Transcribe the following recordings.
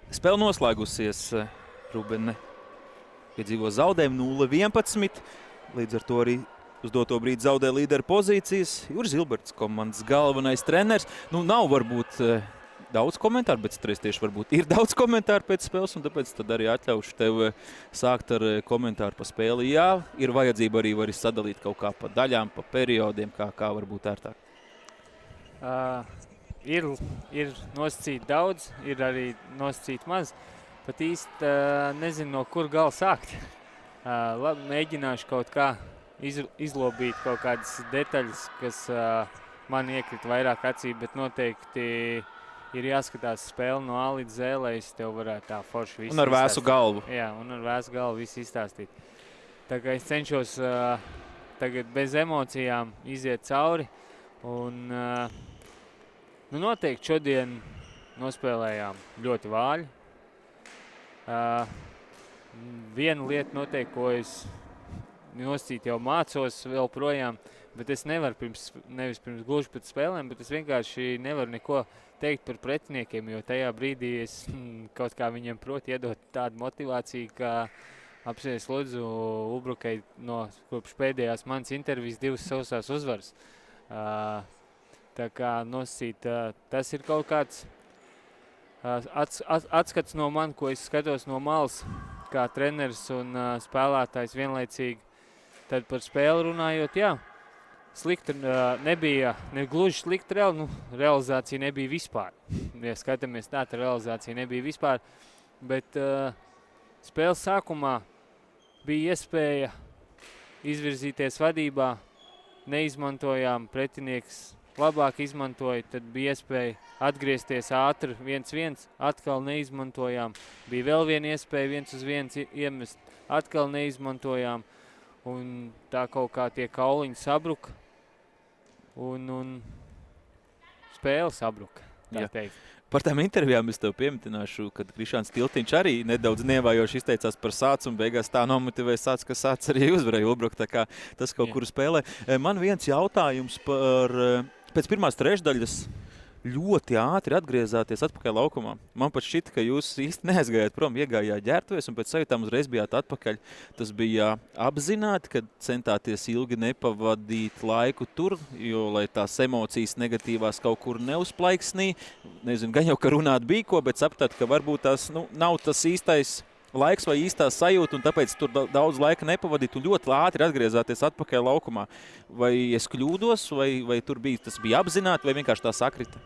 Spēle noslēgusies. Rubene piedzīvo zaudējumu 0-11. Līdz ar to arī uz doto brīdi zaudē līderu pozīcijas. Juris Zilberts, komandas galvenais treneris. Nav varbūt daudz komentāru, bet tieši varbūt ir daudz komentāru pēc spēles, un tāpēc tad arī atļaušu tev sākt ar komentāru pa spēli. Jā, ir vajadzība arī vari sadalīt kaut kā pa daļām, pa periodiem, kā varbūt ērtāk. Ir nosacīt daudz, ir arī nosacīt maz. Pat īsti nezinu, no kur gala sākt. Labi, mēģināšu kaut kā izlobīt kaut kādas detaļas, kas man iekrita vairāk acī, bet noteikti ir jāskatās spēle no A līdz Z, lai es tev varētu tā forši visu Un ar vēsu galvu. Jā, un ar vēsu galvu visu izstāstīt. Tā kā es cenšos tagad bez emocijām iziet cauri. Un noteikti šodien nospēlējām ļoti vāļi. Viena lieta noteikti, ko es nosacīt jau mācos vēl projām, bet es nevaru nevis pirms gluži pēc spēlēm, bet es vienkārši nevaru neko teikt par pretiniekiem, jo tajā brīdī es kaut kā viņiem protu iedot tādu motivāciju, ka apsies lūdzu Ulbrukai kopš pēdējās manas intervijas 2 sausās uzvaras. Tā kā nosacīt, tas ir kaut kāds atskats no man, ko es skatos no malas, kā treneris un spēlētājs vienlaicīgi. Tad par spēli runājot, jā, slikta nebija, ne gluži slikta realizācija nebija vispār. Ja skatāmies tā realizācija nebija vispār, bet spēles sākumā bija iespēja izvirzīties vadībā, neizmantojām, pretinieks labāk izmantoja, tad bija iespēja atgriezties ātri 1-1, atkal neizmantojām. Bija vēl viena iespēja 1-1 iemest, atkal neizmantojām. Un tā kaut kā tie kauliņi sabruka un spēle sabruka, tā teikt. Par tām intervijām es tev piemitināšu, kad Krišāns Tiltiņš arī nedaudz nievājoši izteicās par Sācu un beigās tā nomotivēja Sācu, ka Sācs arī uzvarēja Ulbruku, tā kā tas kaut kur spēlē. Man viens jautājums par pēc pirmās trešdaļas ļoti ātri atgriezāties atpakaļ laukumā. Man pat šķita, ka jūs īsti neaizgājāt prom, iegājāt ģērbtuvēs un pēc sajūtām uzreiz bijāt atpakaļ. Tas bija apzināti, kad centāties ilgi nepavadīt laiku tur, jo lai tās emocijas negatīvās kaut kur neuzplaiksnī. Nezinu, gan jau, ka runāt bija ko, bet sapratāt, ka varbūt tās nav tas īstais laiks vai īstā sajūta, un tāpēc tur daudz laika nepavadīt un ļoti ātri atgriezāties atpakaļ laukumā. Vai es kļūdos, vai tur tas bija apzināti, vai vienkārši tā sakrita?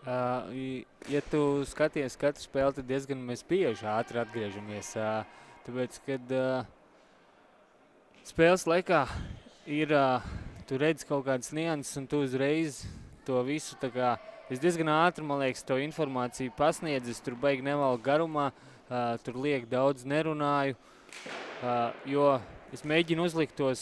Ja tu skaties katru spēli, tad diezgan mēs bieži ātri atgriežamies. Tāpēc, kad spēles laikā ir, tu redzi kaut kādas nianses, un tu uzreiz to visu tā kā, es diezgan ātri, man liekas, to informāciju pasniedzis, tur baigi nevalku garumā, tur liek daudz nerunāju, jo es mēģinu uzlikt tos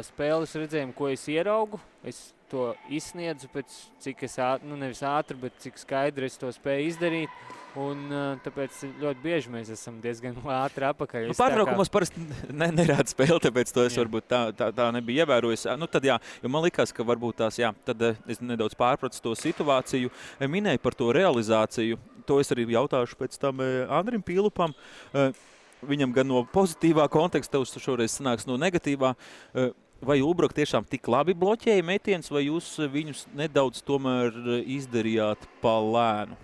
spēles redzējumu, ko es ieraugu. Es to izsniedzu pēc cik es nevis ātri, bet cik skaidri es to spēju izdarīt. Un tāpēc ļoti bieži mēs esam diezgan ātri apakaļ. Pārtraukumos parasti nerāda spēli, tāpēc to es varbūt tā nebija ievērojis. Tad jā, jo man likās, ka varbūt tās, jā, tad es nedaudz pārpratu to situāciju. Minēju par to realizāciju. To es arī jautāšu pēc tam Andrim Pīlupam. Viņam gan no pozitīvā konteksta, šoreiz sanāks no negatīvā. Vai Ulbruka tiešām tik labi bloķēja metienus, vai jūs viņus nedaudz tomēr izdarījāt pa lēnu?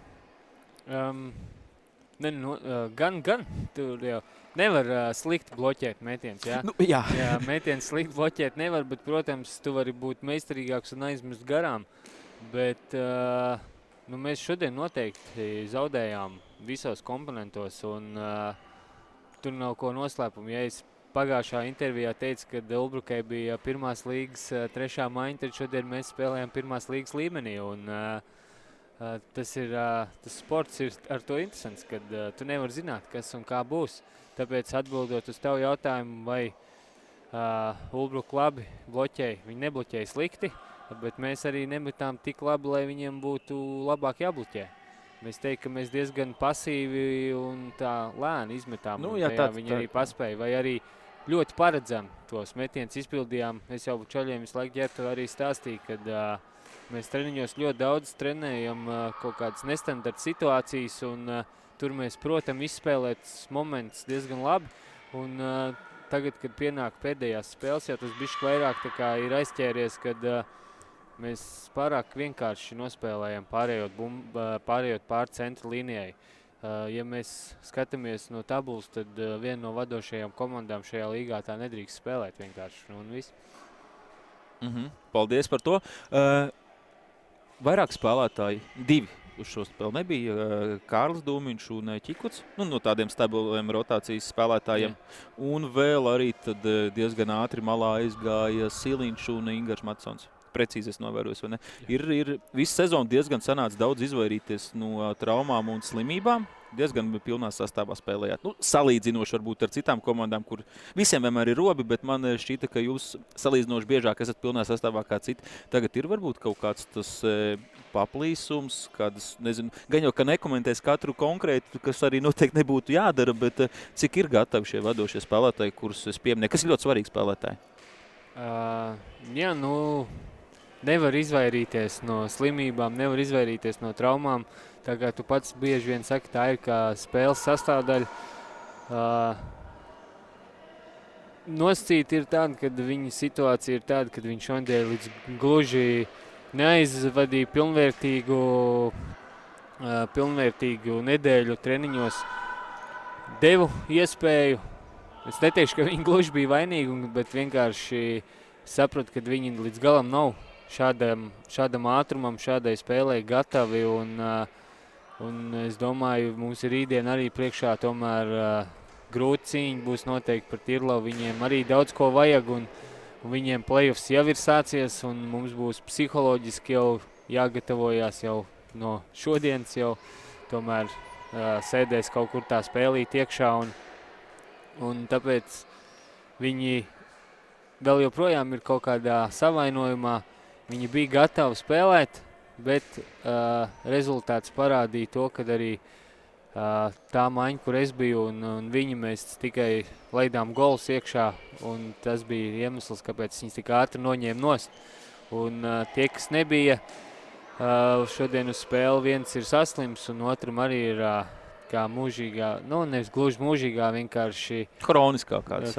Gan. Tur jau nevar slikti bloķēt metienus, jā? Jā. Jā, metienus slikti bloķēt nevar, bet, protams, tu vari būt meistarīgāks un aizmest garām. Bet mēs šodien noteikti zaudējām visos komponentos, un tur nav ko noslēpumu. Ja es pagājušā intervijā teicu, ka Ulbrukai bija pirmās līgas 3. maiņa, tad šodien mēs spēlējām pirmās līgas līmenī. Un, tas sports ir ar to interesants, kad tu nevar zināt, kas un kā būs. Tāpēc atbildot uz tavu jautājumu, vai Ulbruka labi bloķēja, viņi nebloķēja slikti, bet mēs arī nemetām tik labi, lai viņiem būtu labāk jābloķē. Mēs teiktu, ka mēs diezgan pasīvi un tā lēni izmetām. Viņi arī paspēja, vai arī ļoti paredzam tos metienus izpildījām. Es jau čaļiem visu laiku ģērbtu arī stāstīju, kad mēs treniņos ļoti daudz trenējam kaut kādas nestandarta situācijas, un tur mēs, protams, izspēlēt moments diezgan labi. Un tagad, kad pienāk pēdējās spēles, jau tas bišķi vairāk tā kā ir aizķēries, kad mēs pārāk vienkārši nospēlējam pārējot pār centra līnijai. Ja mēs skatāmies no tabulas, tad viena no vadošajām komandām šajā līgā tā nedrīkst spēlēt vienkārši. Un viss. Paldies par to. Vairāk spēlētāji, 2 uz šo spēli nebija. Kārlis Dūmiņš un Ķikuts, no tādiem stabiliem rotācijas spēlētājiem. Un vēl arī tad diezgan ātri malā aizgāja Siliņš un Ingars Matsons. Precīzi es novērojos, vai ne? Ir visu sezonu diezgan sanāca daudz izvairīties no traumām un slimībām. Diezgan pilnā sastāvā spēlējāt. Salīdzinoši varbūt ar citām komandām, kur visiem vienmēr ir robi, bet man šķita, ka jūs salīdzinoši biežāk esat pilnā sastāvā kā citi. Tagad ir varbūt kaut kāds tas paplīsums, kādas, nezinu, gan jau, ka nekomentēs katru konkrētu, kas arī noteikti nebūtu jādara, bet cik ir gatavi šie vadošie spēlētāji, kurus es pieminēju, kas ir ļoti svarīgi spēlētāji? Nevar izvairīties no slimībām, nevar izvairīties no traumām. Tā kā tu pats bieži vien saki, tā ir kā spēles sastāvdaļa. Nosacīti ir tāda, kad viņa situācija ir tāda, kad viņš šodien līdz gluži neaizvadīja pilnvērtīgu nedēļu treniņos. Devu iespēju. Es neteikšu, ka viņi gluži bija vainīgi, bet vienkārši sapratu, ka viņi līdz galam nav šādam ātrumam, šādai spēlē gatavi. Un es domāju, mums ir rītdien arī priekšā tomēr grūti cīņa būs noteikti par Tirlovu. Viņiem arī daudz ko vajag un viņiem playoffs jau ir sācies un mums būs psiholoģiski jau jāgatavojās jau no šodienas jau tomēr sēdēs kaut kur tā spēlīt iekšā un tāpēc viņi vēl joprojām ir kaut kādā savainojumā. Viņi bija gatavi spēlēt, bet rezultāts parādīja to, ka arī tā maiņa, kur es biju un viņi, mēs tikai laidām golus iekšā, un tas bija iemesls, kāpēc viņas tik ātri noņēma nost. Un tie, kas nebija šodien uz spēli, viens ir saslims, un otram arī ir kā mūžīgā, nevis gluži mūžīgā, vienkārši kroniskā kādas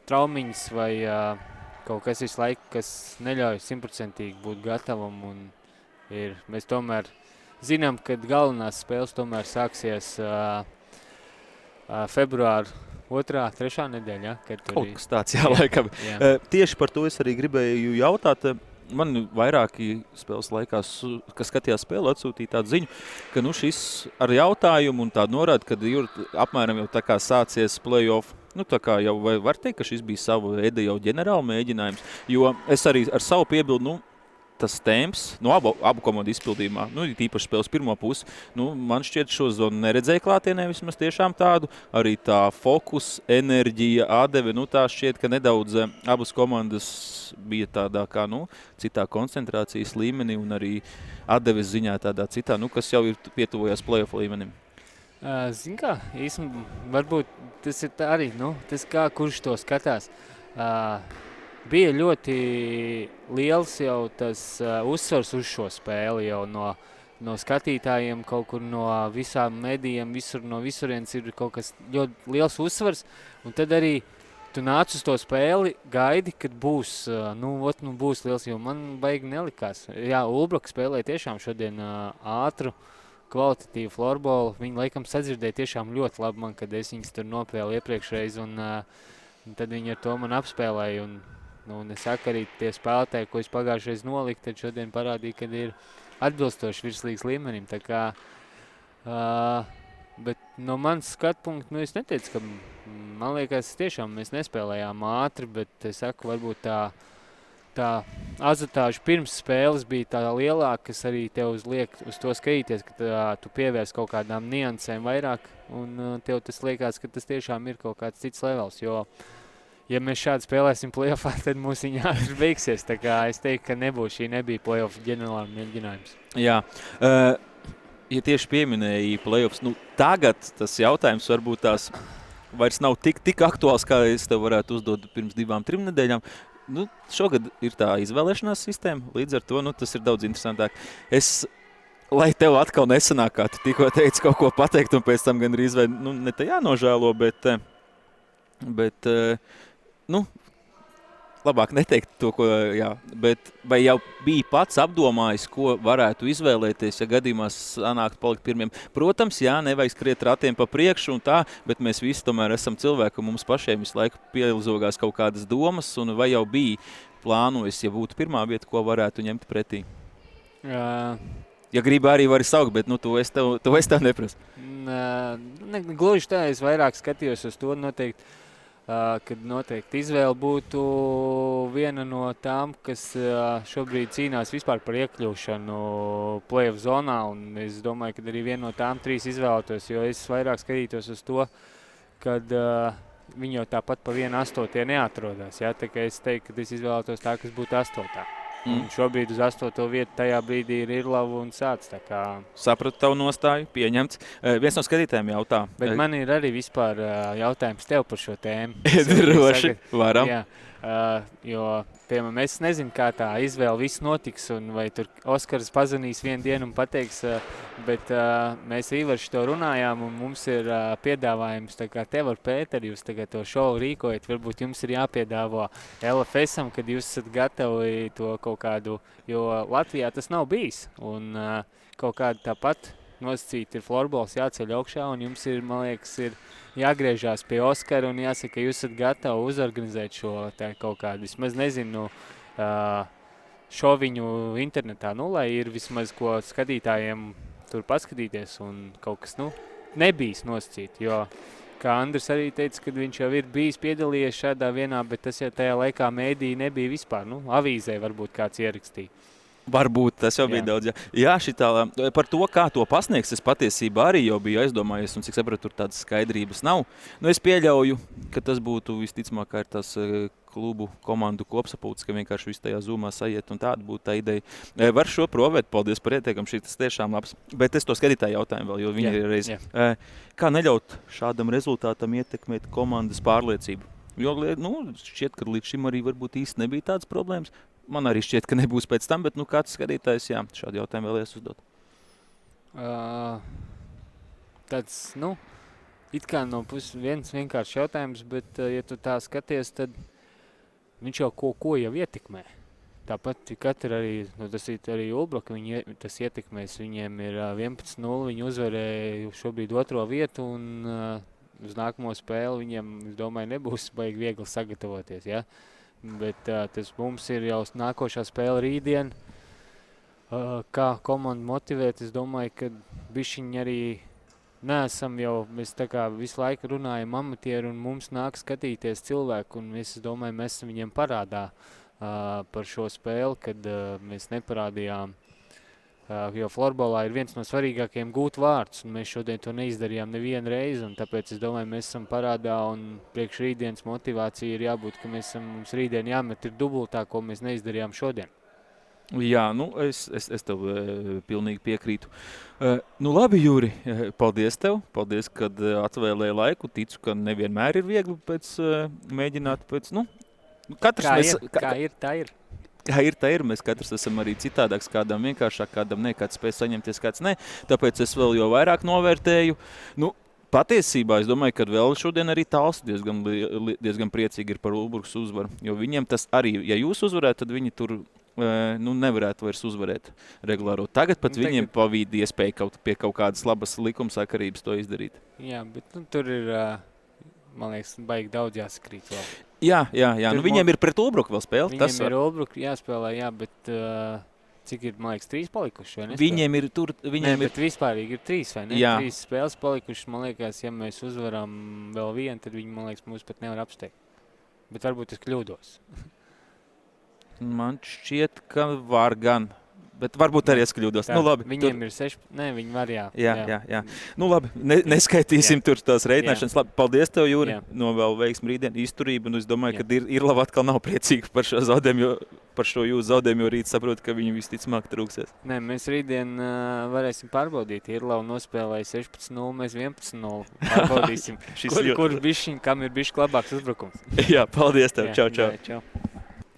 traumiņas vai kaut kas visu laiku, kas neļauj 100% būt gatavam. Un mēs tomēr zinām, ka galvenās spēles tomēr sāksies februāra 2., 3. nedēļa. Kaut kas tāds, laikam. Tieši par to es arī gribēju jautāt. Man vairāki spēles laikā, kas skatījās spēli, atsūtīja tādu ziņu, ka šis ar jautājumu un tādu norādi, kad ir apmēram jau tā kā sācies play-off. Tā kā jau var teikt, ka šis bija savu veidu jau ģenerāla mēģinājums, jo es arī ar savu piebildu, tas temps abu komandu izpildījumā, tīpaši spēles pirmo pusi, man šķiet šo zonu neredzēja klātienē vismaz tiešām tādu, arī tā fokus, enerģija, atdeve, tā šķiet, ka nedaudz abas komandas bija tādā kā, citā koncentrācijas līmenī un arī atdeves ziņā tādā citā, kas jau ir pietuvojās play-off līmenim. Zin kā, īstenībā, varbūt tas ir tā arī, tas kā kurš to skatās. Bija ļoti liels jau tas uzsvars uz šo spēli jau no skatītājiem, kaut kur no visām medijiem, no visurienes ir kaut kas ļoti liels uzsvars, un tad arī tu nāc uz to spēli, gaidi, kad būs, būs liels, jo man baigi nelikās. Jā, Ulbroka spēlēja tiešām šodien ātru, kvalitatīvu florbolu. Viņi laikam sadzirdēja tiešām ļoti labi man, kad es viņus tur nopēlu iepriekšreiz, un tad viņi ar to man apspēlēja. Un es saku arī tie spēlētāji, ko es pagājušreiz noliku, tad šodien parādīja, kad ir atbilstoši virslīgas līmenim. Tā kā, bet no manas skatpunkta, es neteicu, ka man liekas, tiešām mēs nespēlējām ātri, bet es saku, varbūt tā azotāža pirms spēles bija tā lielāka, kas arī tev uzliek uz to skatīties, ka tu pievērs kaut kādām niansēm vairāk, un tev tas liekas, ka tas tiešām ir kaut kāds cits levels, jo, ja mēs šādi spēlēsim play-offā, tad mums viņa ātri beigsies, tā kā es teiktu, ka šī nebija play-off ģenerāla mēģinājums. Jā, ja tieši pieminēja play-offs, tagad tas jautājums varbūt tās vairs nav tik aktuāls, kā es tev varētu uzdot pirms 2-3 nedēļām. Šogad ir tā izvēlēšanās sistēma, līdz ar to tas ir daudz interesantāk. Es lai tev atkal nesanāk, kā tu tikko teici kaut ko pateikt, un pēc tam gandrīz vai, ne te jānožēlo, bet labāk neteikt to, ko, jā, bet vai jau bija pats apdomājis, ko varētu izvēlēties, ja gadījumā sanākt palikt pirmiem? Protams, jā, nevajag skriet ratiem pa priekšu un tā, bet mēs visi tomēr esam cilvēki, un mums pašiem visu laiku pielzogās kaut kādas domas, un vai jau bija plānojis, ja būtu pirmā vieta, ko varētu ņemt pretī? Ja gribi arī vari saukt, bet to es tev neprasu. Gluži tā, es vairāk skatījos uz to noteikti, kad noteikti izvēle būtu viena no tām, kas šobrīd cīnās vispār par iekļūšanu play-off zonā, un es domāju, ka arī viena no tām 3 izvēlētos, jo es vairāk skatītos uz to, kad viņi jau tāpat pa 1/8 neatrodās. Ja? Tā kā es teiktu, ka es izvēlētos tā, kas būtu 8. Un šobrīd uz 8. vietu tajā brīdī ir Irlava un Sāc. Sapratu tavu nostāju, pieņemts. Viens no skatītājiem jautā. Bet man ir arī vispār jautājums tev par šo tēmu. Droši, varam. Jā, jo, piemēram, es nezinu, kā tā izvēle viss notiks, un vai tur Oskars pazvanīs vienu dienu un pateiks, bet mēs Īvarši to runājām, un mums ir piedāvājums, tā kā tev ar Pēteri, jūs tagad to šovu rīkojat, varbūt jums ir jāpiedāvo LFS-am, kad jūs esat gatavi to kaut kādu, jo Latvijā tas nav bijis, un kaut kādu tāpat nosacīt ir florbols jāceļ augšā, un jums ir, man liekas, ir jāgriežās pie Oskara un jāsaka, ka jūs esat gatavi uzorganizēt šo kaut kādu, vismaz nezinu, šoviņu internetā, lai ir vismaz ko skatītājiem tur paskatīties un kaut kas, nebijis nosacīt, jo, kā Andris arī teica, kad viņš jau ir bijis piedalījies šādā vienā, bet tas jau tajā laikā mēdī nebija vispār, avīzē varbūt kāds ierakstīja. Varbūt tas jau bija daudz. Jā, par to, kā to pasniegs, es patiesībā arī jau biju aizdomājies, un cik sapratu, tur tādas skaidrības nav. Es pieļauju, ka tas būtu visticamāk, kā ir tas klubu komandu kopsapulces, ka vienkārši viss tajā zūmā sajiet, un tāda būtu tā ideja. Var šo provēt, paldies par ieteikumu, tas tiešām labs. Bet es to skatītāju jautājumu vēl, jo viņi ir reiz. Kā neļaut šādam rezultātam ietekmēt komandas pārliecību? Jo, šķiet, ka līdz šim arī varbūt īsti nebija tādas problēmas. Man arī šķiet, ka nebūs pēc tam, bet kāds skatītājs, šādu jautājumu vēlēs uzdot. Tāds, it kā no puses viens vienkāršs jautājums, bet, ja tu tā skaties, tad viņš jau ko jau ietekmē. Tāpat katra arī, tas ir arī Ulbroka, tas ietekmēs, viņiem ir 11-0, viņi uzvarēja šobrīd 2. vietu, un uz nākamo spēli viņiem, es domāju, nebūs baigi viegli sagatavoties, ja? Bet tas mums ir jau nākošā spēle rītdien. Kā komandu motivēt, es domāju, ka bišķiņi arī neesam jau, mēs tā kā visu laiku runājam amatieru un mums nāk skatīties cilvēku, un es domāju, mēs esam viņiem parādā par šo spēli, kad mēs neparādījām, jo florbolā ir viens no svarīgākajiem gūt vārdus, un mēs šodien to neizdarījām nevienu reizi, un tāpēc es domāju, mēs esam parādā, un priekš rītdienas motivācija ir jābūt, ka mums rītdien jāmet ir dubultā, ko mēs neizdarījām šodien. Jā, es tev pilnīgi piekrītu. Labi, Jūri, paldies tev, paldies, kad atvēlēji laiku, ticu, ka nevienmēr ir viegli mēģināt pēc, katrs kā ir, tā ir. Kā ir, tā ir. Mēs katrs esam arī citādāks, kādam vienkāršāk, kādam ne, kāds spēj saņemties, kāds ne. Tāpēc es vēl jau vairāk novērtēju. Patiesībā es domāju, ka vēl šodien arī Talsi diezgan priecīgi ir par Ulbrukas uzvaru. Jo viņiem tas arī, ja jūs uzvarētu, tad viņi tur nevarētu vairs uzvarēt regulāro. Tagad pat viņiem pavīd iespēja pie kaut kādas labas likumsakarības to izdarīt. Jā, bet tur ir, man liekas, baigi daudz jāsakrīt vēl. Jā. Viņiem ir pret Ulbruku vēl spēle. Viņiem ir Ulbruku jāspēlē, bet cik ir, man liekas, 3 palikuši, vai ne? Viņiem ir tur... bet vispārīgi ir 3, vai ne? Jā. 3 spēles palikuši, man liekas, ja mēs uzvaram vēl vienu, tad viņi, man liekas, mūs pat nevar apsteigt. Bet varbūt es kļūdos. Man šķiet, ka var gan. Bet varbūt arī es kļūdos. Labi. Viņiem ir 6, viņi var, jā. Jā. Labi, neskaitīsim tur tās reiķināšanas. Labi, paldies tev, Jūri, novēlu veiksmi rītdien, izturību, un es domāju, ka Irlava atkal nav priecīga par šo zaudējumu, jūsu zaudējumu, jo rīt saprotu, ka viņi visticamāk trūksies. Nē, mēs rītdien varēsim pārbaudīt. Irlava nospēlēja 16-0, mēs 11-0 pārbaudīsim. Kur bišķiņ, kam ir bišķi labāks uzbrukums. Jā, paldies tev. Čau. Čau.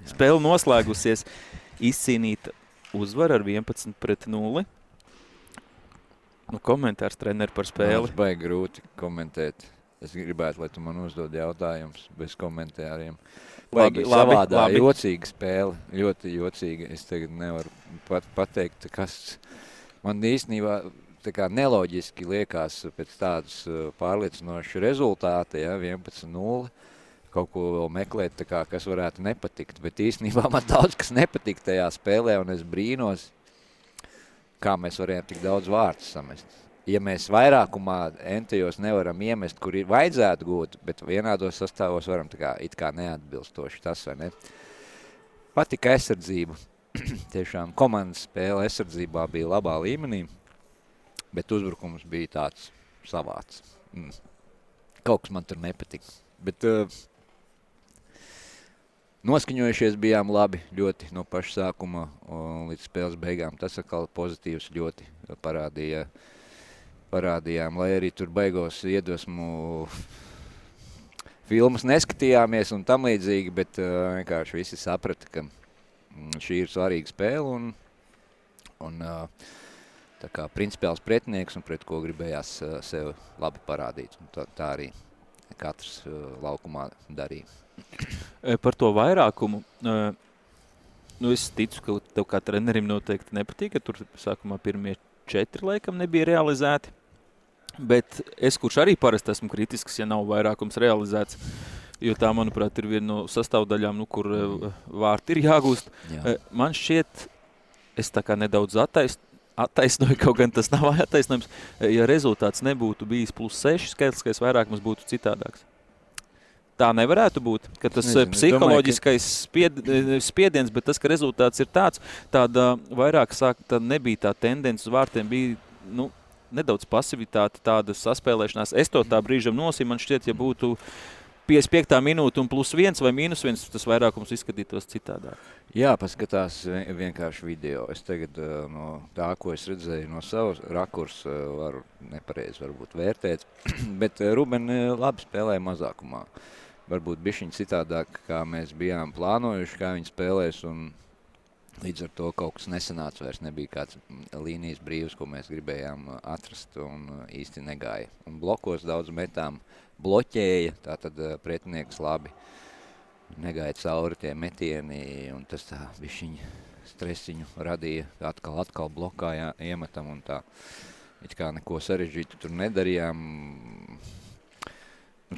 Spēle noslēgusies, izcīnīta uzvar ar 11-0. Komentārs treneri par spēli. Tas baigi grūti komentēt. Es gribētu, lai tu man uzdod jautājumus bez komentāriem. Baigi savādā, jocīga spēle, ļoti jocīga. Es tagad nevaru pateikt, kas man īstenībā tā kā neloģiski liekas pēc tādas pārliecinošas rezultāta, ja, 11-0. Kaut ko vēl meklēt, tā kā, kas varētu nepatikt, bet īstenībā man daudz kas nepatīk tajā spēlē, un es brīnos, kā mēs varējām tik daudz vārtus samest. Ja mēs vairākumā entajos nevaram iemest, kur vajadzētu gūt, bet vienādos sastāvos varam tā kā, it kā neatbilstoši tas, vai ne? Patika aizsardzība. Tiešām komandas spēle aizsardzībā bija labā līmenī, bet uzbrukums bija tāds savāds. Kaut kas man tur nepatika. Bet noskaņojušies bijām labi ļoti no paša sākuma līdz spēles beigām. Tas atkal pozitīvs ļoti parādījām, lai arī tur beigos iedvesmu filmas neskatījāmies un tam līdzīgi, bet vienkārši visi saprata, ka šī ir svarīga spēle un tā kā principiāls pretinieks un pret ko gribējās sev labi parādīt. Un tā arī katrs laukumā darīja. Par to vairākumu, es ticu, ka tev kā trenerim noteikti nepatīk, ka tur sākumā pirmie 4 laikam nebija realizēti, bet es, kurš arī parasti esmu kritisks, ja nav vairākums realizēts, jo tā, manuprāt, ir viena no sastāvdaļām, kur vārti ir jāgūst. Jā. Man šķiet, es tā kā nedaudz attaisnoju, kaut gan tas nav attaisnojums, ja rezultāts nebūtu bijis +6, skaitliskais vairākums būtu citādāks. Tā nevarētu būt, ka tas psiholoģiskais spiediens, bet tas, ka rezultāts ir tāds, tāda vairāk nebija tā tendence uz vārtiem, bija nedaudz pasivitāte, tāda saspēlēšanās. Es to tā brīžam nosīju, man šķiet, ja būtu 55. minūte un +1 vai -1, tas vairākums izskatītos citādāk. Jā, paskatās vienkārši video. Es tagad no tā, ko es redzēju no savas rakursa, varu nepareizi varbūt vērtēt, bet Ruben labi spēlēja mazākumā. Varbūt bišķiņ citādāk, kā mēs bijām plānojuši, kā viņi spēlēs, un līdz ar to kaut kas nesanāca vairs, nebija kāds līnijas brīvs, ko mēs gribējām atrast, un īsti negāja. Un blokos daudz metām bloķēja, tātad pretinieks labi negāja cauri tie metieni, un tas tā bišķiņ stresiņu radīja, atkal blokā iemetam, un tā it kā neko sarežģītu tur nedarījām.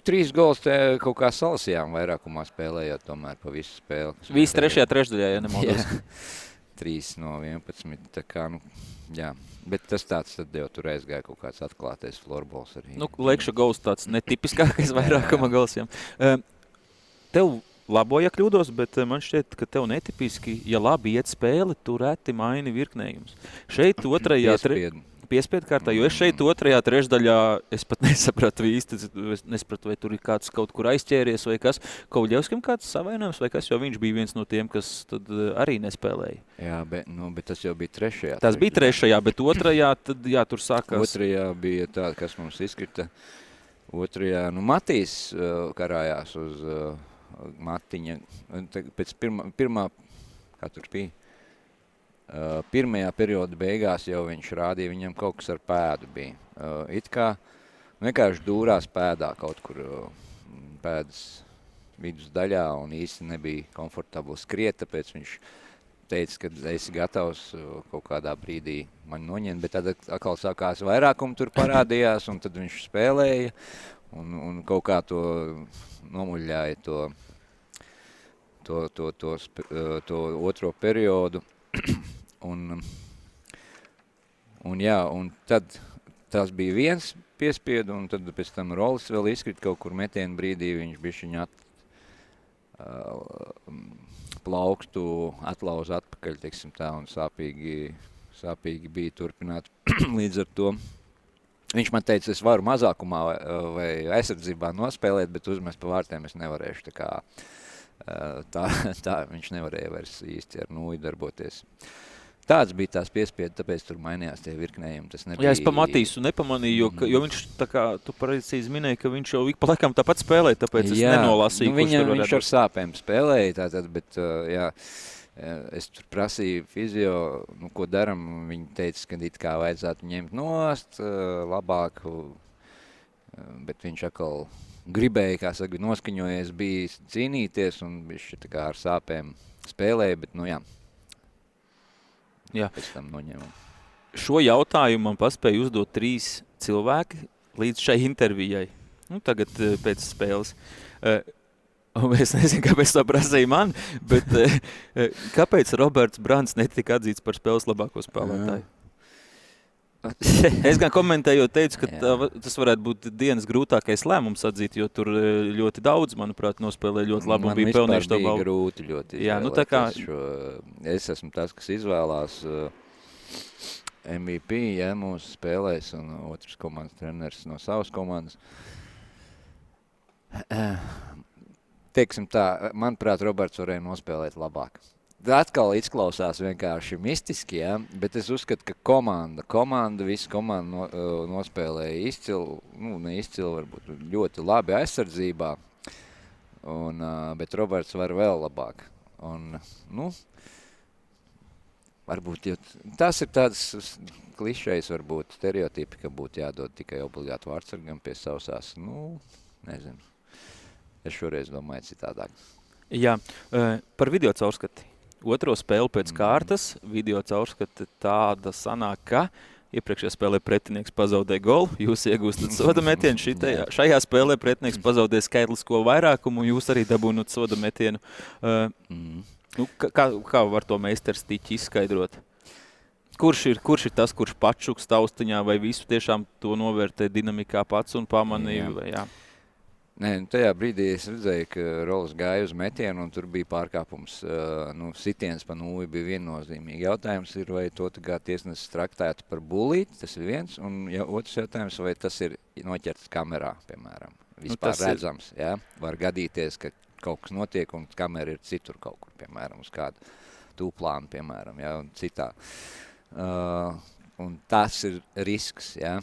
3 gols te kaut kā salasījām vairākumā spēlējot tomēr pa visu spēli. Visi 3. trešdaļā, ja nemaldos. 3 no 11, tā kā, jā. Bet tas tāds tad jau tur aizgāja kaut kāds atklātais florbols arī. Lekša gols tāds netipiskākais vairākuma gols, jā. Tev labo, ja kļūdos, bet man šķiet, ka tev netipiski, ja labi iet spēle, tu reti maini virknējums. Šeit otrajā... Piespiedu kārtā, jo es šeit 2. trešdaļā, es pat nesapratu īsti, vai tur ir kāds kaut kur aizķēries vai kas. Kauļevskim kāds savainojums vai kas, jo viņš bija viens no tiem, kas tad arī nespēlēja. Jā, bet tas jau bija 3. Tas bija 3, bet 2. tad, jā, tur sākās. 2. bija tā, kas mums izkrita. 2. Matīs karājās uz Matiņa. Pēc pirmā, kā tur bija? Pirmajā perioda beigās jau viņš rādīja, viņam kaut kas ar pēdu bija. It kā vienkārši dūrās pēdā kaut kur pēdas vidus daļā un īsti nebija komfortabli skriet, tāpēc viņš teica, ka esi gatavs kaut kādā brīdī mani noņemt, bet tad atkal sākās vairākumu tur parādījās un tad viņš spēlēja un kaut kā to nomuļļāja to otro periodu. Un tad tas bija viens piespiedu, un tad pēc tam Rolis vēl izkrita kaut kur metienu brīdī, viņš bišķiņ plaukstu atlauza atpakaļ, teiksim tā, un sāpīgi bija turpināt līdz ar to. Viņš man teica, es varu mazākumā vai aizsardzībā nospēlēt, bet uzmest pa vārtiem es nevarēšu, tā viņš nevarēja vairs īsti ar nūju darboties. Tāds bija tās piespiedu, tāpēc tur mainījās tie virknējumi. Tas nebija... Jā, es Matīsu nepamanīju, jo viņš, tā kā tu precīzi minēji, ka viņš jau ik pa laikam tāpat spēlēja, tāpēc es nenolasīju, kurš tur varētu. Viņš ar sāpēm spēlēja, tātad, bet jā, Es tur prasīju fizio, ko daram. Viņi teica, ka it kā vajadzētu ņemt nost labāk, bet viņš atkal gribēja, kā saka, noskaņojies, bija cīnīties un viņš tā kā ar sāpēm spēlēja, bet jā. Pēc tam noņēmām. Šo jautājumu man paspēja uzdot 3 cilvēki līdz šai intervijai. Tagad pēc spēles. Es nezinu, kāpēc to prasīja man, bet kāpēc Roberts Brants netika atzīts par spēles labāko spēlētāju? Es gan komentējot teicu, ka tas varētu būt dienas grūtākais lēmums atzīt, jo tur ļoti daudz, manuprāt, nospēlē ļoti labi un bija pelnījuši to balvu. Man vispār bija grūti ļoti izvēlēties šo. Es esmu tas, kas izvēlās MVP, mūsu spēlēs, un otrs komandas treneris no savas komandas. Teiksim tā, manuprāt, Roberts varēja nospēlēt labāk. Atkal izklausās vienkārši mistiski, bet es uzskatu, ka visa komanda nospēlēja izcilu, ne izcilu, varbūt ļoti labi aizsardzībā, bet Roberts var vēl labāk. Un, varbūt, tas ir tāds klišejs, varbūt stereotipi, ka būtu jādod tikai obligāti vārdsargam pie sausās. Nezinu. Es šoreiz domāju citādāk. Jā, par video caurskati. Otro spēli pēc kārtas, video caurskati tāda sanāk, ka iepriekšējā spēlē pretinieks pazaudēja golu, jūs iegūstat soda metienu, šajā spēlē pretinieks pazaudēja skaitlisko vairākumu, jūs arī dabūnat soda metienu. Kā var to meistarstiķi izskaidrot? Kurš ir tas, kurš pačuks taustiņā, vai visu tiešām to novērtē dinamikā pats un pamanīja? Jā. Nē, tajā brīdī es redzēju, ka Rols gāja uz metienu un tur bija pārkāpums. Sitiens pa nulli bija viennozīmīgi. Jautājums ir, vai to tiesnesis traktētu par bulīti, tas ir viens. Un otrs jautājums, vai tas ir noķerts kamerā, piemēram. Vispār redzams, jā. Var gadīties, ka kaut kas notiek un kamera ir citur kaut kur, piemēram, uz kādu tūplānu, piemēram, jā, un citā. Un tas ir risks, jā.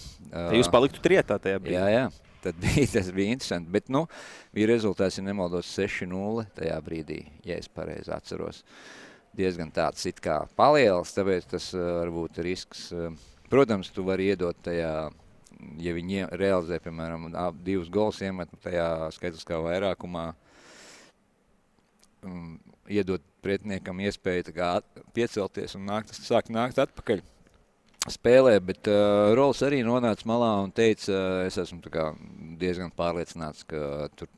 Jūs paliktu trietā tajā brīdī? Jā. Tad tas bija interesanti, bet, bija rezultāts, ja nemaldos 6-0 tajā brīdī, ja es pareizi atceros. Diezgan tāds it kā palielas, tāpēc tas varbūt risks. Protams, tu vari iedot tajā, ja viņi realizē, piemēram, 2 gols iemet tajā skaitliskā vairākumā, iedot pretiniekam iespēju tā kā piecelties un sākt nākt atpakaļ spēlē, bet Rols arī nonāca malā un teica, es esmu tā kā diezgan pārliecināts, ka tur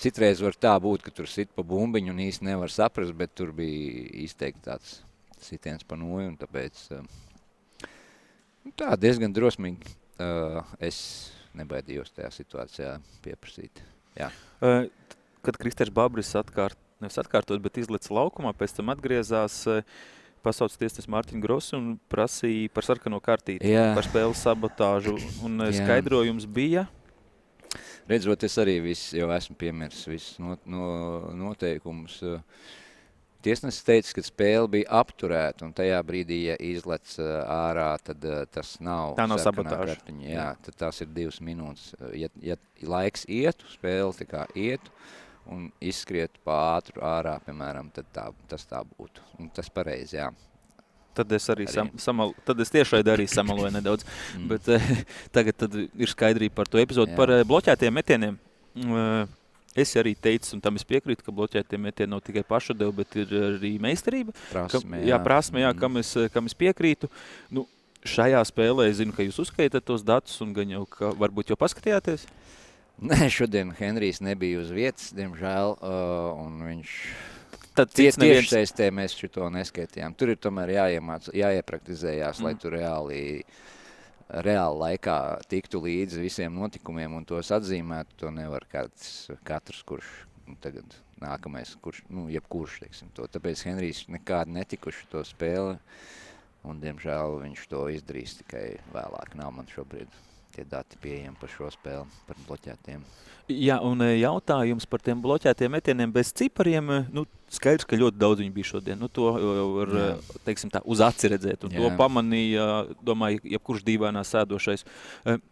citreiz var tā būt, ka tur sit pa bumbiņu un īsti nevar saprast, bet tur bija izteikti tāds sitiens pa nulli un tāpēc tā diezgan drosmīgi es nebaidījos tajā situācijā pieprasīt. Jā. Kad Kristers Babris nevis atkārtot, bet izlica laukumā, pēc tam atgriezās, pasauc tiesnes Mārtiņu Grosu un prasīja par sarkano kartīti, par spēles sabotāžu, un skaidrojums bija? Redzot, es arī jau esmu piemirs visus noteikumus. Tiesnesis teica, ka spēle bija apturēta, un tajā brīdī, ja izlec ārā, tad tas nav sabotāža. Jā, tad tās ir 2 minūtes. Ja laiks ietu, spēle tā kā ietu, un izskriet pa ātru ārā, piemēram, tad tas tā būtu. Un tas pareizi, jā. Tad es arī tad es tiešraidi arī samaloju nedaudz, bet tagad tad ir skaidrība par to epizodu. Par bloķētiem metieniem. Es arī teicu, un tam es piekrītu, ka bloķētiem metieni nav tikai pašadeva, bet ir arī meistarība. Prasme, kam es piekrītu. Šajā spēlē es zinu, ka jūs uzskaitat tos datus, un gan jau, ka varbūt jau paskatījāties? Nē, šodien Henrijs nebija uz vietas, diemžēl, un viņš tiešsaistē mēs šito neskaitījām. Tur ir tomēr jāiepraktizējās, lai tu reāli laikā tiktu līdzi visiem notikumiem un tos atzīmētu. To nevar katrs, kurš tagad nākamais, jebkurš, teiksim to. Tāpēc Henrijs nekādi netikuši to spēli, un diemžēl viņš to izdarīs tikai vēlāk. Nav man šobrīd tie dati pieejami par šo spēli, par bloķētiem. Jā, un jautājums par tiem bloķētiem metieniem bez cipariem, skaidrs, ka ļoti daudz viņi bija šodien. To var, teiksim tā, uz aci redzēt, un to pamanīja, domāju, jebkurš dīvainā sēdošais.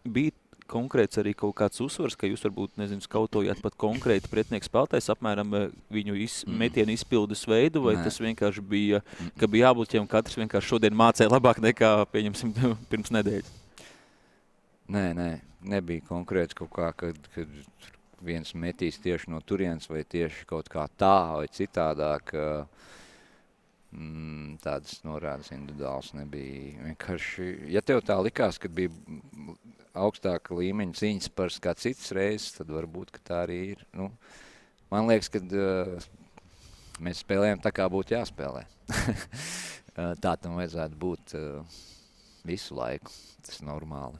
Bija konkrēts arī kaut kāds uzsvars, ka jūs varbūt, skautojāt pat konkrēti pretinieku spēlētājs, apmēram viņu metienu izpildes veidu, vai tas vienkārši bija, ka bija jābloķē un katrs vienkārši šodien mācēja labāk nekā, pieņemsim, pirms nedēļas? Nē, nebija konkrēts kaut kā, kad viens metīs tieši no turienes vai tieši kaut kā tā vai citādāk. Tādas norādes individuāls nebija. Vienkārši, ja tev tā likās, kad bija augstāka līmeņa cīņas par kā citas reizes, tad varbūt, ka tā arī ir. Nu, man liekas, kad mēs spēlējam tā, kā būtu jāspēlē. Tā tam vajadzētu būt visu laiku. Tas ir normāli.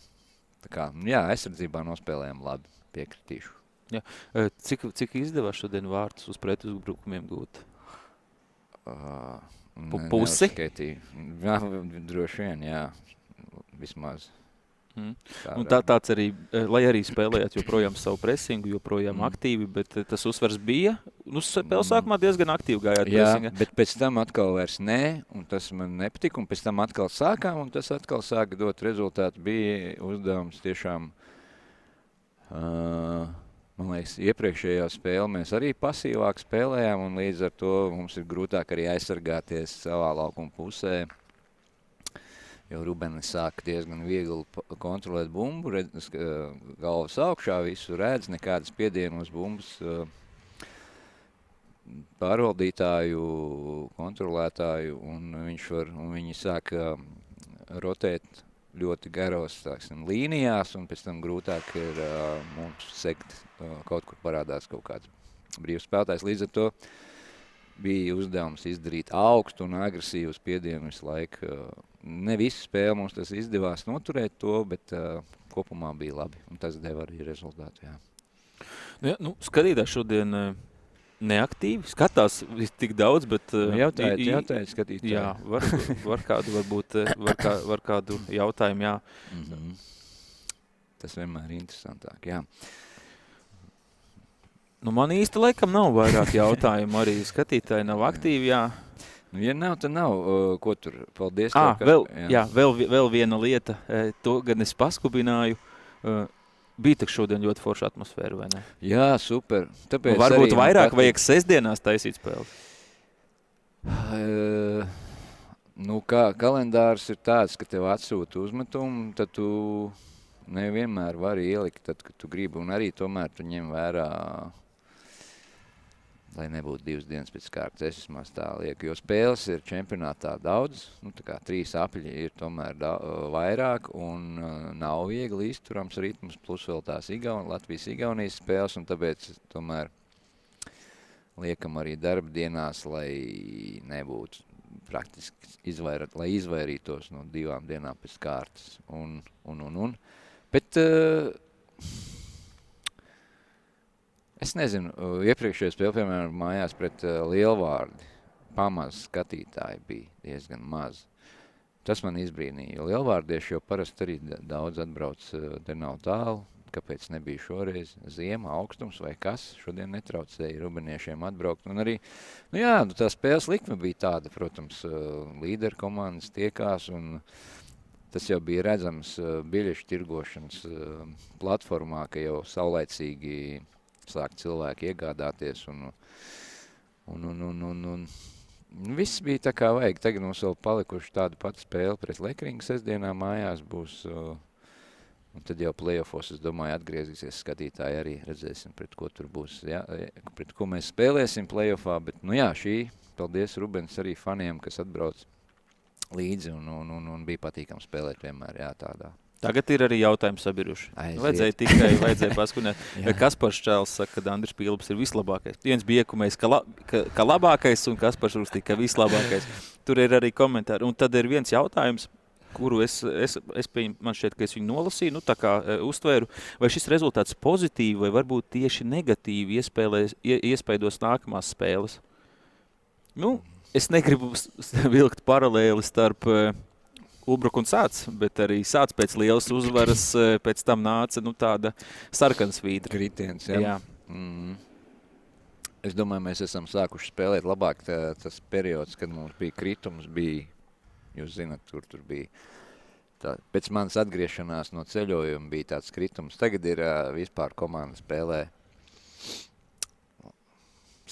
Tā kā, jā, aizsardzībā nospēlējam labi, piekritīšu. Jā. Cik izdevās šodien vārtus uz pretuzbrukumiem gūt? Pusi? Jā, droši vien, jā. Vismaz. Un tāds arī, lai arī spēlējāt joprojām savu presingu, joprojām aktīvi, bet tas uzsvars bija, spēles sākumā diezgan aktīvi gājāt presinga. Jā, bet pēc tam atkal vairs nē, un tas man nepatika, un pēc tam atkal sākām, un tas atkal sāka dot rezultātu. Bija uzdevums tiešām, man liekas, iepriekšējā spēle mēs arī pasīvāk spēlējām, un līdz ar to mums ir grūtāk arī aizsargāties savā laukuma pusē. Jo Rubenis sāka diezgan viegli kontrolēt bumbu, redz, galvas augšā, visu redz, nekādas spiedienu uz bumbas pārvaldītāju, kontrolētāju, un viņi sāka rotēt ļoti garos līnijās, un pēc tam grūtāk ir mums sekt, kaut kur parādās kaut kāds brīvs spēlētājs. Līdz ar to bija uzdevums izdarīt augstu un agresīvu spiedienu visu laiku. Ne visu spēli mums tas izdevās noturēt to, bet kopumā bija labi, un tas deva arī rezultātu, jā. Ja, skatītājs šodien neaktīvi, skatās tik daudz, bet... Jautājiet skatītāji. Jā, var kādu, varbūt, var kādu jautājumu, jā. Tas vienmēr ir interesantāk, jā. Man īsti laikam nav vairāk jautājumu, arī skatītāji nav aktīvi, jā. Ja nav, tad nav. Ko tur? Paldies. Vēl viena lieta. To gan es paskubināju. Bija tak šodien ļoti forša atmosfēra, vai ne? Jā, super. Tāpēc varbūt vairāk vajag sestdienās taisīt spēli? Kalendārs ir tāds, ka tev atsūta uzmetumu, tad tu nevienmēr vari ielikt, tad, kad tu gribi. Un arī tomēr tu ņem vērā... lai nebūtu 2 dienas pēc kārtas, es vismaz tā lieku, jo spēles ir čempionātā daudz, tā kā 3 apļi ir tomēr vairāk, un nav viegli izturams ritms, plus vēl tās Latvijas-Igaunijas spēles, un tāpēc tomēr liekam arī darba dienās, lai nebūtu praktiski lai izvairītos no 2 dienām pēc kārtas, Bet es nezinu, iepriekšējā spēle, piemēram, mājās pret Lielvārdi, pamaz skatītāji bija diezgan maz. Tas man izbrīnīja, jo lielvārdieši jau parasti arī daudz atbrauc, te nav tālu, kāpēc nebija šoreiz ziema, augstums vai kas, šodien netraucēja rubeniešiem atbraukt. Un arī, tā spēles likme bija tāda, protams, līderu komandas tiekās, un tas jau bija redzams biļešu tirgošanas platformā, ka jau saulaicīgi sāk cilvēki iegādāties, un viss bija tā kā vajag. Tagad mums vēl palikuši tāda pati spēle pret Lekringu sestdienā mājās būs, un tad jau playoffos, es domāju, atgriezīsies skatītāji arī, redzēsim, pret ko tur būs, pret ko mēs spēlēsim playoffā, bet, šī, paldies Rubens arī faniem, kas atbrauc līdzi, un bija patīkam spēlēt vienmēr, tādā. Tagad ir arī jautājumi sabiruši. Vajadzēja paskunēt. Kaspars Čēls saka, ka Andris Pīlps ir vislabākais. Viens bija iekumējis, ka labākais, un Kaspars uzstīja, ka vislabākais. Tur ir arī komentāri. Un tad ir viens jautājums, kuru es man šķiet, ka es viņu nolasīju, tā kā uztvēru, vai šis rezultāts pozitīvi vai varbūt tieši negatīvi iespaidos nākamās spēles. Es negribu vilkt paralēli starp Ulbruk un Sāc, bet arī Sāc pēc lielas uzvaras, pēc tam nāca tāda sarkanas vīda. Kritiens, jā. Es domāju, mēs esam sākuši spēlēt labāk tas periods, kad mums bija kritums, jūs zināt, tur bija pēc manas atgriešanās no ceļojuma bija tāds kritums. Tagad ir vispār komanda spēlē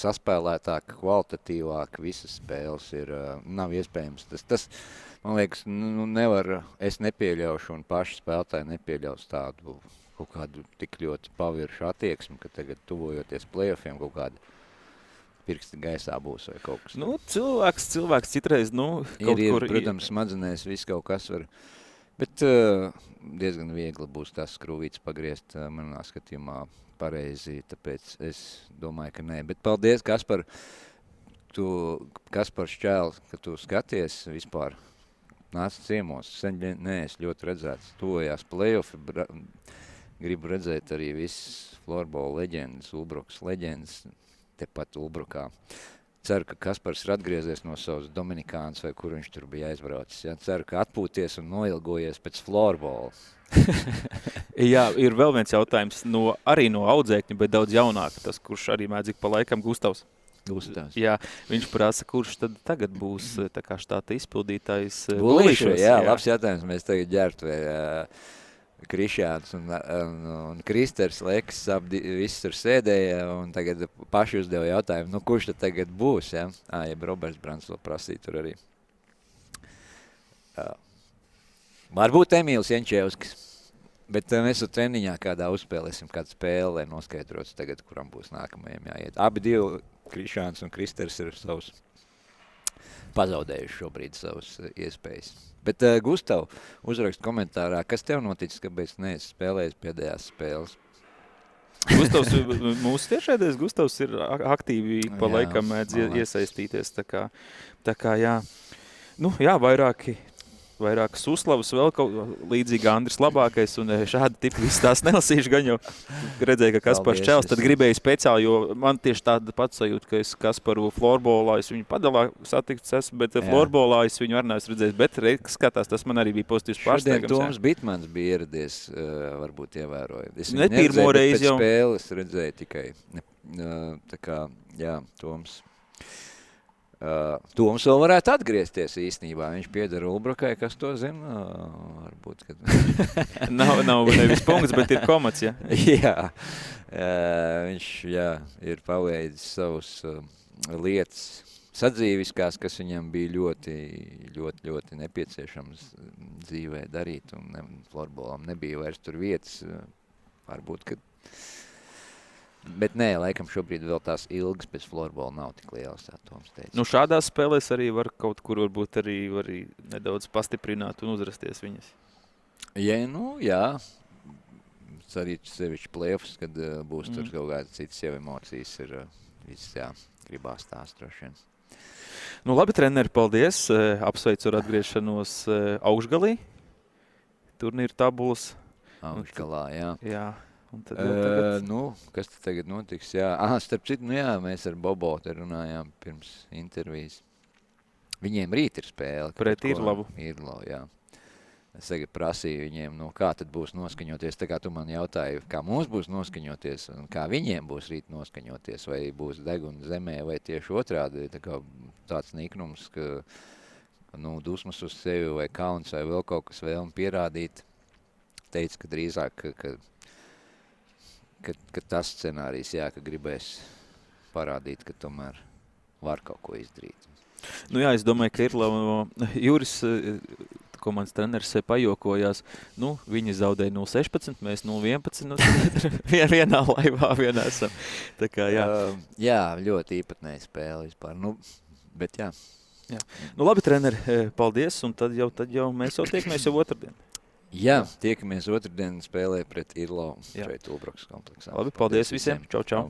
saspēlētāk, kvalitatīvāk, visas spēles ir, nav iespējams. Tas man liekas, es nepieļaušu un paši spēlētāji nepieļaus tādu kaut kādu tik ļoti paviršu attieksmi, ka tagad tuvojoties play-offiem kaut kāda pirksti gaisā būs vai kaut kas. Cilvēks citreiz, kaut kur... Protams, smadzenēs viss kaut kas var, bet diezgan viegli būs tās skrūvītes pagriezt manā skatījumā pareizi, tāpēc es domāju, ka nē. Bet paldies, Kaspar, Kaspar Šķēl, ka tu skaties vispār. Nāc ciemos, sen neesi ļoti redzēts, tojās play-offi, gribu redzēt arī visas floorball leģendas, Ulbrukas leģendas, tepat Ulbrukā. Ceru, ka Kaspars ir atgriezies no savas Dominikānas vai kur viņš tur bija aizbraucis. Ja? Ceru, ka atpūties un noilgojies pēc floorball. Jā, ir vēl viens jautājums arī no audzēkņa, bet daudz jaunāk, tas, kurš arī mēdz ik pa laikam Gustavs. Jā, viņš prasa, kurš tad tagad būs tā kā štāta izpildītājs Bulīšos. Jā, labs jautājums, mēs tagad ģērt vai Krišjāns un Kristers Leks, viss tur sēdēja un tagad paši uzdeva jautājumu, kurš tad tagad būs, ja? Jeb Roberts Brants to prasīja tur arī. Varbūt Emīls Jančevskis, bet mēs uz treniņā kādā uzspēlēsim kādu spēli, lai noskaidrots tagad, kuram būs nākamajiem jāiet. Abi divi, Krišjāns un Kristers, ir savus pazaudējuši šobrīd savus iespējas. Bet, Gustav, uzrakst komentārā, kas tev noticis, kāpēc neesi spēlējis pēdējās spēles? Gustavs, mūsu tiešēdēs Gustavs ir aktīvi pa laikam mēdz iesaistīties, tā kā jā. Jā, vairākas uzslavas vēl līdzīgi Andris labākais, un šādi tipi viss tās nelasīšu gan jau redzēju, ka Kaspars Čels, tad gribēju speciāli, jo man tieši tāda pats sajūta, ka es Kasparu floorballā, es viņu padalā satikts esmu, bet floorballā es viņu arī neesmu redzējis, bet skatās, tas man arī bija pozitīvs pārsteigums. Šodien Toms Bitmans bija ieradies, varbūt ievēroja. Es viņu neredzēju, bet pēc spēles redzēju tikai. Tā kā, jā, Toms. Toms vēl varētu atgriezties īstenībā. Viņš pieder Ulbrukai, kas to zina? Varbūt, kad... nav nevis punkts, bet ir komats, ja? Jā. Viņš, ir paveidis savus lietas sadzīviskās, kas viņam bija ļoti nepieciešams dzīvē darīt, un florbolam nebija vairs tur vietas. Varbūt, kad... Bet nē, laikam šobrīd vēl tās ilgas pēc florbola nav tik lielas, tā Toms teica. Šādās spēlēs arī var kaut kur varbūt arī nedaudz pastiprināt un uzrasties viņas. Jā, jā. Arī sevišķi play-offs, kad būs tur kaut kādas citas jau emocijas, ir viss, gribās tās droši vien. Labi, treneri, paldies. Apsveicu ar atgriešanos augšgalī. Turnīra tabulas. Augšgalā, jā. Jā. Tad kas tad tagad notiks? Jā. Starp citu, mēs ar Bobo te runājām pirms intervijas. Viņiem rīt ir spēle. Pret Irlavu. Irlavu, jā. Es tagad prasīju viņiem, kā tad būs noskaņoties. Tā kā tu man jautāji, kā mums būs noskaņoties un kā viņiem būs rīt noskaņoties. Vai būs deguna zemē vai tieši otrādi. Tā kā tāds niknums, ka dusmas uz sevi vai kauns vai vēl kaut kas vēlmi pierādīt. Teicu, ka drīzāk, ka tas scenārijs, ka gribēs parādīt, ka tomēr var kaut ko izdarīt. Es domāju, ka Juris, ko mans treneris pajokojās, viņi zaudēja 0-16, mēs 0-11, vienā laivā vienā esam. Tā kā, jā, ļoti īpatnēja spēle vispār, bet jā. Labi, treneri, paldies, un tad jau mēs tiekamies jau otrdien. Jā, tiekamies otrdien spēlē pret Irlavu šeit Ulbrukas kompleksā. Labi, paldies visiem. Čau, čau.